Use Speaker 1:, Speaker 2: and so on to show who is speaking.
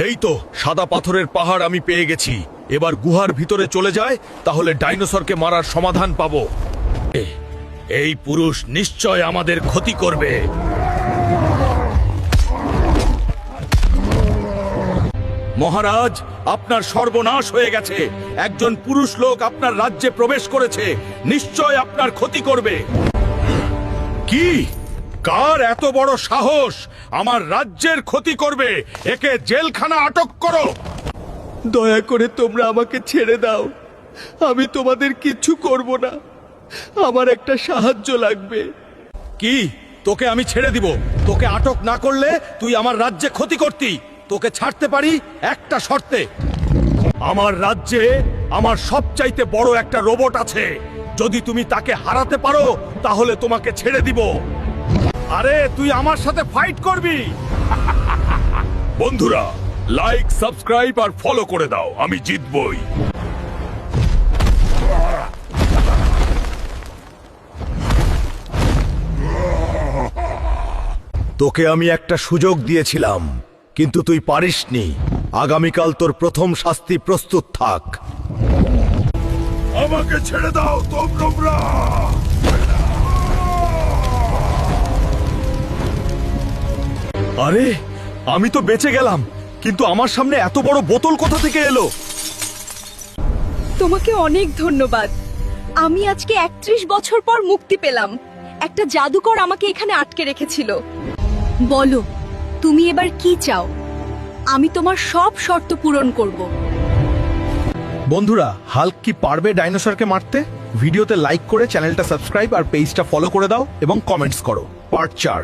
Speaker 1: এই তো সাদা পাথরের পাহাড় আমি পেয়ে গেছি। এবার গুহার ভিতরে চলে যায়, তাহলে ডাইনোসরকে মারার সমাধান পাবো। এই পুরুষ নিশ্চয় আমাদের ক্ষতি করবে। মহারাজ, আপনার সর্বনাশ হয়ে গেছে। একজন পুরুষ লোক আপনার রাজ্যে প্রবেশ করেছে, নিশ্চয় আপনার ক্ষতি করবে। কি? কার এত বড় সাহস আমার রাজ্যের ক্ষতি করবে? একে জেলখানা আটক করো।
Speaker 2: দয়া করে তোমরা আমাকে ছেড়ে দাও, আমি তোমাদের কিচ্ছু করব না। আমার একটা সাহায্য লাগবে।
Speaker 1: কি? তোকে আমি ছেড়ে দিব। তোকে আটক না করলে তুই আমার রাজ্যে ক্ষতি করতি। তোকে ছাড়তে পারি একটা শর্তে। আমার রাজ্যে আমার সবচাইতে বড় একটা রোবট আছে। যদি তুমি তাকে হারাতে পারো তাহলে তোমাকে ছেড়ে দিব। আরে তুই আমার সাথে ফাইট করবি? বন্ধুরা, লাইক, সাবস্ক্রাইব আর ফলো করে দাও, আমি জিতবই। তোকে আমি একটা সুযোগ দিয়েছিলাম, কিন্তু তুই পারিসনি। আগামীকাল তোর প্রথম শাস্তি প্রস্তুত থাক। আমাকে ছেড়ে দাও তোমরা। আরে আমি তো বেঁচে গেলাম, কিন্তু আমার সামনে এত বড় বোতল কোথা থেকে এলো?
Speaker 3: তোমাকে অনেক ধন্যবাদ। আমি আজকে 31 বছর পর মুক্তি পেলাম। একটা জাদুকর আমাকে এখানে আটকে রেখেছিল। বলো, তুমি এবার কি চাও? আমি তোমার সব শর্ত পূরণ করব।
Speaker 2: বন্ধুরা, হাল্ক কি পারবে ডাইনোসরকে মারতে? ভিডিওতে লাইক করে চ্যানেলটা সাবস্ক্রাইব আর পেজটা ফলো করে দাও এবং কমেন্টস করো। পার্ট 4।